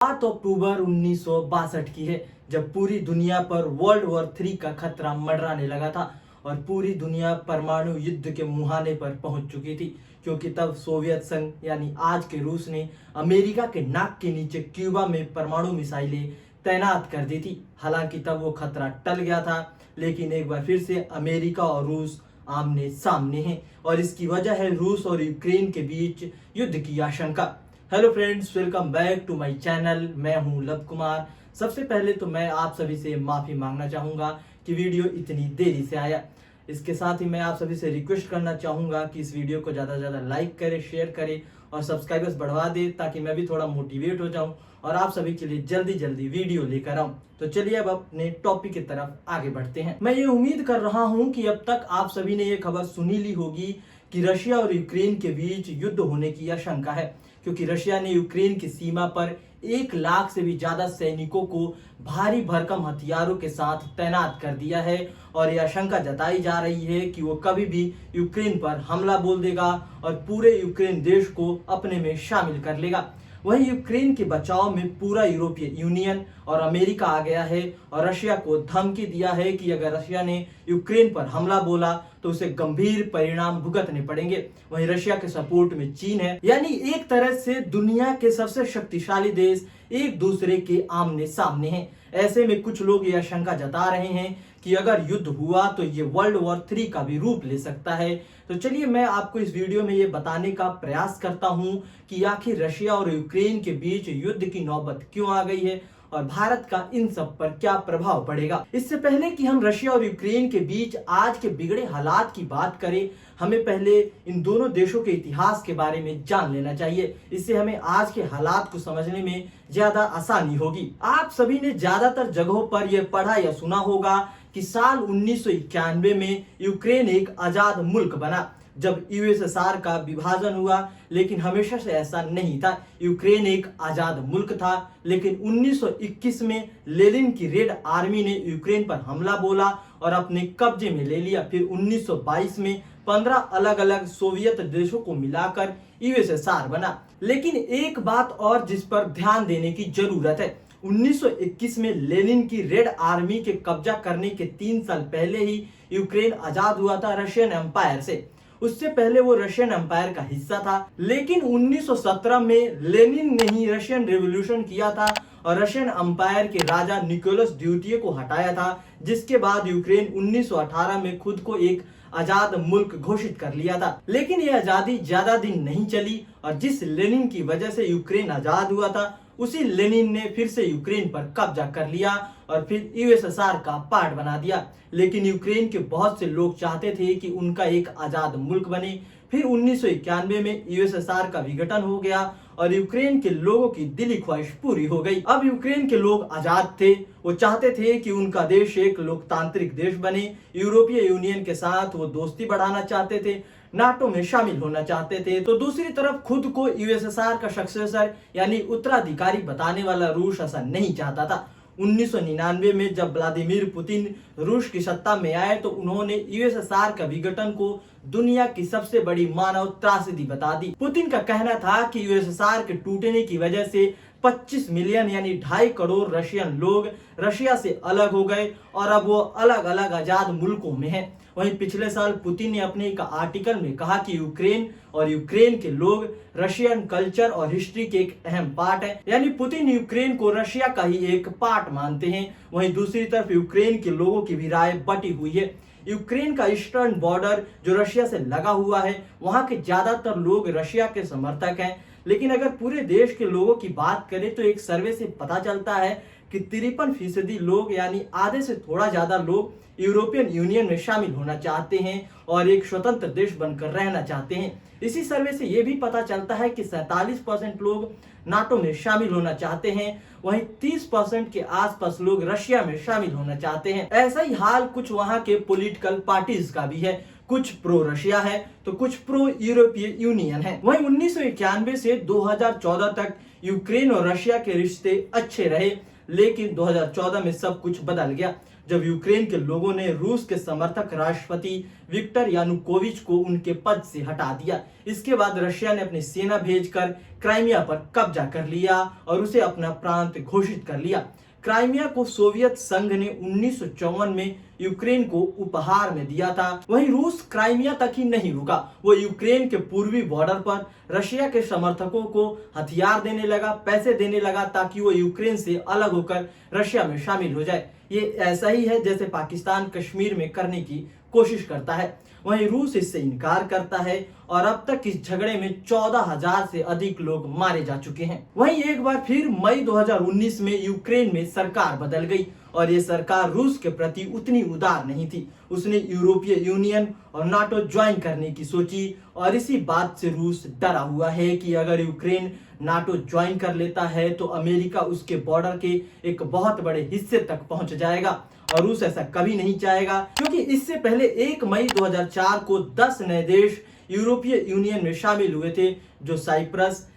7 अक्टूबर 1962 की है, जब पूरी दुनिया पर वर्ल्ड वॉर 3 का खतरा मंडराने लगा था और पूरी दुनिया परमाणु युद्ध के मुहाने पर पहुंच चुकी थी। क्योंकि तब सोवियत संघ यानी आज के रूस ने अमेरिका के नाक के नीचे क्यूबा में परमाणु मिसाइलें तैनात कर दी थी। हालांकि तब वो खतरा टल गया था, लेकिन एक बार फिर से अमेरिका और रूस आमने सामने हैं और इसकी वजह है रूस और यूक्रेन के बीच युद्ध की आशंका। Hello friends, welcome back to my channel. मैं हूं लव कुमार। सबसे पहले तो मैं आप सभी से माफ़ी मांगना चाहूँगा कि वीडियो इतनी देरी से आया। इसके साथ ही मैं आप सभी से रिक्वेस्ट करना चाहूँगा कि इस वीडियो को ज़्यादा से ज़्यादा लाइक करें, शेयर करें और सब्सक्राइबर्स बढ़वा दें, ताकि मैं भी थोड़ा मोटिवेट हो जाऊँ और आप सभी के लिए जल्दी जल्दी वीडियो लेकर आऊँ। तो चलिए अब अपने टॉपिक की तरफ आगे बढ़ते हैं। मैं ये उम्मीद कर रहा हूँ कि अब तक आप सभी ने ये खबर सुनी ली होगी कि रशिया और यूक्रेन के बीच युद्ध होने की आशंका है, क्योंकि रशिया ने यूक्रेन की सीमा पर 1 लाख से भी ज्यादा सैनिकों को भारी भरकम हथियारों के साथ तैनात कर दिया है और यह आशंका जताई जा रही है कि वो कभी भी यूक्रेन पर हमला बोल देगा और पूरे यूक्रेन देश को अपने में शामिल कर लेगा। वहीं यूक्रेन के बचाव में पूरा यूरोपीय यूनियन और अमेरिका आ गया है और रशिया को धमकी दिया है कि अगर रशिया ने यूक्रेन पर हमला बोला तो उसे गंभीर परिणाम भुगतने पड़ेंगे। वहीं रशिया के सपोर्ट में चीन है, यानी एक तरह से दुनिया के सबसे शक्तिशाली देश एक दूसरे के आमने सामने हैं। ऐसे में कुछ लोग ये आशंका जता रहे हैं कि अगर युद्ध हुआ तो ये वर्ल्ड वॉर 3 का भी रूप ले सकता है। तो चलिए मैं आपको इस वीडियो में ये बताने का प्रयास करता हूं कि आखिर रशिया और यूक्रेन के बीच युद्ध की नौबत क्यों आ गई है और भारत का इन सब पर क्या प्रभाव पड़ेगा। इससे पहले कि हम रशिया और यूक्रेन के बीच आज के बिगड़े हालात की बात करें, हमें पहले इन दोनों देशों के इतिहास के बारे में जान लेना चाहिए। इससे हमें आज के हालात को समझने में ज्यादा आसानी होगी। आप सभी ने ज्यादातर जगहों पर यह पढ़ा या सुना होगा कि साल 1991 में यूक्रेन एक आजाद मुल्क बना, जब यूएसएसआर का विभाजन हुआ। लेकिन हमेशा से ऐसा नहीं था। यूक्रेन एक आजाद मुल्क था, लेकिन 1921 में लेनिन की रेड आर्मी ने यूक्रेन पर हमला बोला और अपने कब्जे में ले लिया। फिर 1922 में 15 अलग अलग सोवियत देशों को मिलाकर यूएसएसआर बना। लेकिन एक बात और जिस पर ध्यान देने की जरूरत है, 1921 में लेनिन की रेड आर्मी के कब्जा करने के 3 साल पहले ही यूक्रेन आजाद हुआ था रशियन एम्पायर से। उससे पहले वो रशियन एम्पायर का हिस्सा था। लेकिन 1917 में लेनिन ने ही रशियन रेवोल्यूशन किया था और रशियन एम्पायर के राजा निकोलस द्वितीय को हटाया था, जिसके बाद यूक्रेन 1918 में खुद को एक आजाद मुल्क घोषित कर लिया था। लेकिन ये आजादी ज्यादा दिन नहीं चली और जिस लेनिन की वजह से यूक्रेन आजाद हुआ था, उसी लेनिन ने फिर से यूक्रेन पर कब्जा कर लिया और फिर यूएसएसआर का पार्ट बना दिया। लेकिन यूक्रेन के बहुत से लोग चाहते थे कि उनका एक आजाद मुल्क बने। फिर 1991 में यूएसएसआर का विघटन हो गया और यूक्रेन के लोगों की दिली ख्वाहिश पूरी हो गई। अब यूक्रेन के लोग आजाद थे। वो चाहते थे कि उनका देश एक लोकतांत्रिक देश बने। यूरोपीय यूनियन के साथ वो दोस्ती बढ़ाना चाहते थे, नाटो में शामिल होना चाहते थे। तो दूसरी तरफ खुद को यूएसएसआर का सक्सेसर यानी उत्तराधिकारी बताने वाला रूस ऐसा नहीं चाहता था। 1999 में जब व्लादिमीर पुतिन रूस की सत्ता में आए तो उन्होंने यूएसएसआर का विघटन को दुनिया की सबसे बड़ी मानव त्रासदी बता दी। पुतिन का कहना था कि यूएसएसआर के टूटने की वजह से 25 मिलियन यानी 2.5 करोड़ रशियन लोग रशिया से अलग हो गए और अब वो अलग अलग आजाद मुल्कों में हैं। वहीं पिछले साल पुतिन ने अपने एक आर्टिकल में कहा कि यूक्रेन और यूक्रेन के लोग रशियन कल्चर और हिस्ट्री के एक अहम पार्ट है, यानी पुतिन यूक्रेन को रशिया का ही एक पार्ट मानते हैं। वहीं दूसरी तरफ यूक्रेन के लोगों की भी राय बटी हुई है। यूक्रेन का ईस्टर्न बॉर्डर जो रशिया से लगा हुआ है, वहां के ज्यादातर लोग रशिया के समर्थक हैं। लेकिन अगर पूरे देश के लोगों की बात करें तो एक सर्वे से पता चलता है कि 53% लोग यानी आधे से थोड़ा ज्यादा लोग यूरोपियन यूनियन में शामिल होना चाहते हैं और एक स्वतंत्र देश बनकर रहना चाहते हैं। इसी सर्वे से यह भी पता चलता है कि 47% लोग नाटो में शामिल होना चाहते हैं। वहीं 30% के आसपास लोग रशिया में शामिल होना चाहते हैं। ऐसा ही हाल कुछ वहां के पॉलिटिकल पार्टीज का भी है। कुछ प्रो रशिया है तो कुछ प्रो यूरोपीय यूनियन है। वहीं 1991 से 2014 तक यूक्रेन और रशिया के रिश्ते अच्छे रहे, लेकिन 2014 में सब कुछ बदल गया जब यूक्रेन के लोगों ने रूस के समर्थक राष्ट्रपति विक्टर यानुकोविच को उनके पद से हटा दिया। इसके बाद रशिया ने अपनी सेना भेजकर क्राइमिया पर कब्जा कर लिया और उसे अपना प्रांत घोषित कर लिया। क्राइमिया को सोवियत संघ ने 1954 में यूक्रेन को उपहार में दिया था। वहीं रूस क्राइमिया तक ही नहीं रुका, वो यूक्रेन के पूर्वी बॉर्डर पर रशिया के समर्थकों को हथियार देने लगा, पैसे देने लगा ताकि वो यूक्रेन से अलग होकर रशिया में शामिल हो जाए। ये ऐसा ही है जैसे पाकिस्तान कश्मीर में करने की कोशिश करता है। वहीं रूस इससे इनकार करता है और अब तक इस झगड़े में 14,000 से अधिक लोग मारे जा चुके हैं। वहीं एक बार फिर मई 2019 में यूक्रेन में सरकार बदल गई और ये सरकार रूस के प्रति उतनी उदार नहीं थी। उसने यूरोपीय यूनियन और नाटो ज्वाइन करने की सोची और इसी बात से रूस डरा हुआ है कि अगर यूक्रेन नाटो ज्वाइन कर लेता है तो अमेरिका उसके बॉर्डर के एक बहुत बड़े हिस्से तक पहुंच जाएगा और रूस ऐसा कभी नहीं चाहेगा, क्योंकि इससे पहले 1 मई 2004 को 10 नए देश यूरोपीय यूनियन में शामिल हुए थे, जो साइप्रस,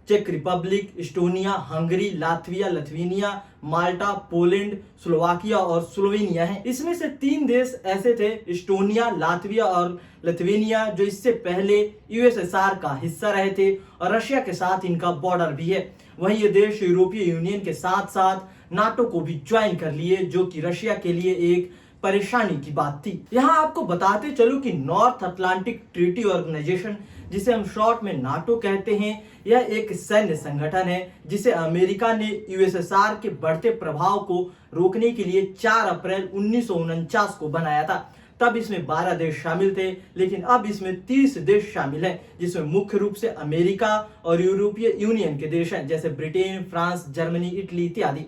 चेक Republic, Estonia, Hungary, Latvia, Lithuania, Malta, Poland, Slovakia और स्लोवेनिया हैं। इसमें से 3 देश ऐसे थे, इस्टोनिया, लातविया और लिथुआनिया, जो इससे पहले यूएसएसआर का हिस्सा रहे थे और रशिया के साथ इनका बॉर्डर भी है। वहीं ये देश यूरोपीय यूनियन के साथ साथ नाटो को भी ज्वाइन कर लिए, जो कि रशिया के लिए एक परेशानी की बात थी। यहाँ आपको बताते चलूं कि नॉर्थ अटलांटिक ट्रीटी ऑर्गेनाइजेशन, जिसे हम शॉर्ट में नाटो कहते हैं, यह एक सैन्य संगठन है जिसे अमेरिका ने यूएसएसआर के बढ़ते प्रभाव को रोकने के लिए 4 अप्रैल 1949 को बनाया था। तब इसमें 12 देश शामिल थे, लेकिन अब इसमें 30 देश शामिल हैं, जिसमें मुख्य रूप से अमेरिका और यूरोपीय यूनियन के देश हैं, जैसे ब्रिटेन, फ्रांस, जर्मनी, इटली इत्यादि।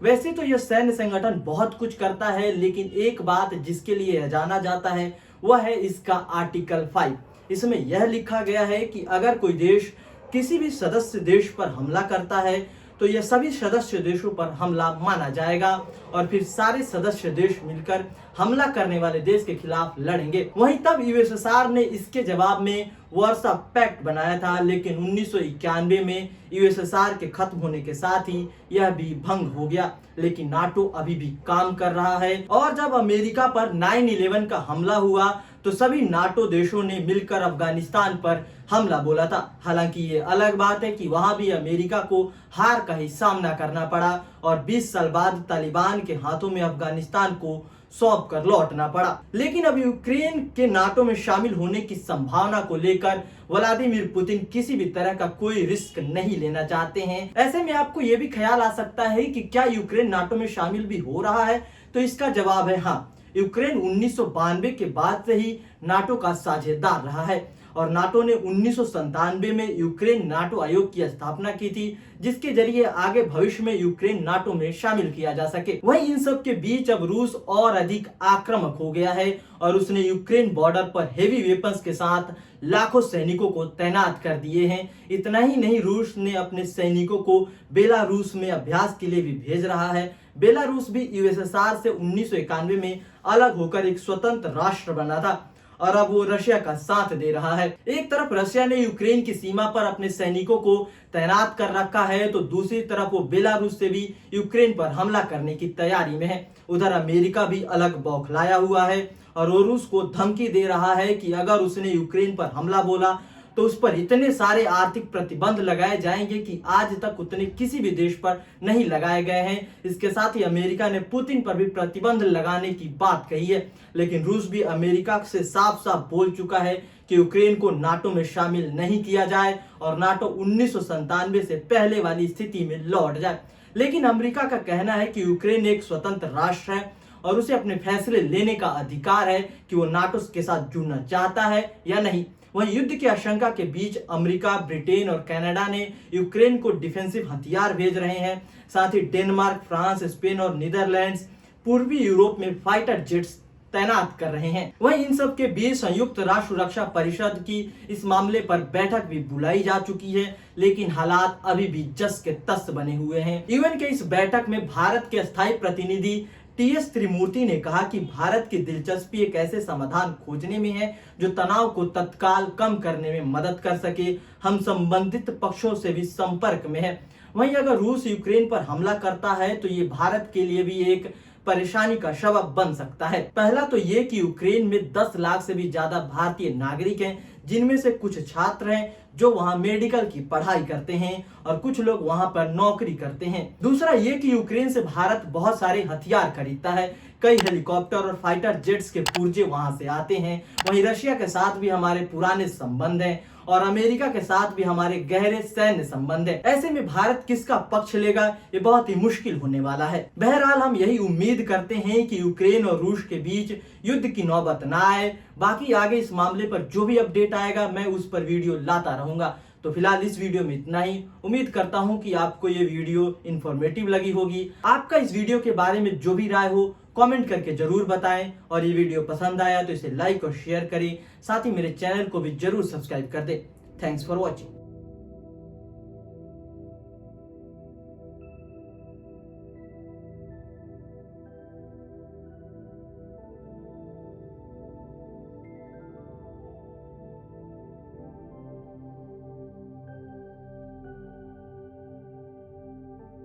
वैसे तो यह सैन्य संगठन बहुत कुछ करता है, लेकिन एक बात जिसके लिए यह जाना जाता है वह है इसका आर्टिकल 5। इसमें यह लिखा गया है कि अगर कोई देश किसी भी सदस्य देश पर हमला करता है तो यह सभी सदस्य देशों पर हमला माना जाएगा और फिर सारे सदस्य देश मिलकर हमला करने वाले देश के खिलाफ लड़ेंगे। वहीं तब यूएसएसआर ने इसके जवाब में वार्सा पैक्ट बनाया था, लेकिन 1991 में यूएसएसआर के खत्म होने के साथ ही यह भी भंग हो गया। लेकिन नाटो अभी भी काम कर रहा है और जब अमेरिका पर 9/11 का हमला हुआ तो सभी नाटो देशों ने मिलकर अफगानिस्तान पर हमला बोला था। हालांकि ये अलग बात है कि वहां भी अमेरिका को हार का ही सामना करना पड़ा और 20 साल बाद तालिबान के हाथों में अफगानिस्तान को सौंप कर लौटना पड़ा। लेकिन अब यूक्रेन के नाटो में शामिल होने की संभावना को लेकर व्लादिमीर पुतिन किसी भी तरह का कोई रिस्क नहीं लेना चाहते हैं। ऐसे में आपको यह भी ख्याल आ सकता है कि क्या यूक्रेन नाटो में शामिल भी हो रहा है, तो इसका जवाब है हाँ। यूक्रेन 1992 के बाद से ही नाटो का साझेदार रहा है और नाटो ने 1997 में यूक्रेन नाटो आयोग की स्थापना की थी, जिसके जरिए आगे भविष्य में यूक्रेन नाटो में शामिल किया जा सके। वहीं इन सब के बीच अब रूस और अधिक आक्रामक हो गया है और उसने यूक्रेन बॉर्डर पर हेवी वेपन्स के साथ लाखों सैनिकों को तैनात कर दिए हैं। इतना ही नहीं, रूस ने अपने सैनिकों को बेलारूस में अभ्यास के लिए भी भेज रहा है। बेलारूस भी यूएसएसआर से 1991 में अलग होकर एक स्वतंत्र राष्ट्र बना था और अब वो रशिया का साथ दे रहा है। एक तरफ रशिया ने यूक्रेन की सीमा पर अपने सैनिकों को तैनात कर रखा है, तो दूसरी तरफ वो बेलारूस से भी यूक्रेन पर हमला करने की तैयारी में है। उधर अमेरिका भी अलग बौखलाया हुआ है और वो रूस को धमकी दे रहा है कि अगर उसने यूक्रेन पर हमला बोला तो उस पर इतने सारे आर्थिक प्रतिबंध लगाए जाएंगे कि आज तक उतने किसी भी देश पर नहीं लगाए गए हैं। इसके साथ ही अमेरिका ने पुतिन पर भी प्रतिबंध लगाने की बात कही है, लेकिन रूस भी अमेरिका से साफ साफ बोल चुका है कि यूक्रेन को नाटो में शामिल नहीं किया जाए और नाटो 1997 से पहले वाली स्थिति में लौट जाए। लेकिन अमेरिका का कहना है कि यूक्रेन एक स्वतंत्र राष्ट्र है और उसे अपने फैसले लेने का अधिकार है कि वो नाटो के साथ जुड़ना चाहता है या नहीं। वहीं युद्ध की आशंका के बीच अमेरिका, ब्रिटेन और कनाडा ने यूक्रेन को डिफेंसिव हथियार भेज रहे हैं। साथ ही डेनमार्क, फ्रांस, स्पेन और नीदरलैंड्स पूर्वी यूरोप में फाइटर जेट्स तैनात कर रहे हैं। वहीं इन सब के बीच संयुक्त राष्ट्र सुरक्षा परिषद की इस मामले पर बैठक भी बुलाई जा चुकी है, लेकिन हालात अभी भी जस के तस बने हुए हैं। यूएन के इस बैठक में भारत के स्थायी प्रतिनिधि टीएस त्रिमूर्ति ने कहा कि भारत की दिलचस्पी एक ऐसे समाधान खोजने में है जो तनाव को तत्काल कम करने में मदद कर सके। हम संबंधित पक्षों से भी संपर्क में है। वहीं अगर रूस यूक्रेन पर हमला करता है तो ये भारत के लिए भी एक परेशानी का सबब बन सकता है। पहला तो ये कि यूक्रेन में 10 लाख से भी ज्यादा भारतीय नागरिक हैं, जिनमें से कुछ छात्र हैं जो वहां मेडिकल की पढ़ाई करते हैं और कुछ लोग वहां पर नौकरी करते हैं। दूसरा ये कि यूक्रेन से भारत बहुत सारे हथियार खरीदता है, कई हेलीकॉप्टर और फाइटर जेट्स के पुर्जे वहां से आते हैं। वहीं रशिया के साथ भी हमारे पुराने संबंध हैं और अमेरिका के साथ भी हमारे गहरे सैन्य संबंध है। ऐसे में भारत किसका पक्ष लेगा, ये बहुत ही मुश्किल होने वाला है। बहरहाल हम यही उम्मीद करते हैं कि यूक्रेन और रूस के बीच युद्ध की नौबत ना आए। बाकी आगे इस मामले पर जो भी अपडेट आएगा मैं उस पर वीडियो लाता रहूंगा। तो फिलहाल इस वीडियो में इतना ही। उम्मीद करता हूं कि आपको ये वीडियो इंफॉर्मेटिव लगी होगी। आपका इस वीडियो के बारे में जो भी राय हो कमेंट करके जरूर बताएं और ये वीडियो पसंद आया तो इसे लाइक और शेयर करें। साथ ही मेरे चैनल को भी जरूर सब्सक्राइब कर दें। Thanks for watching.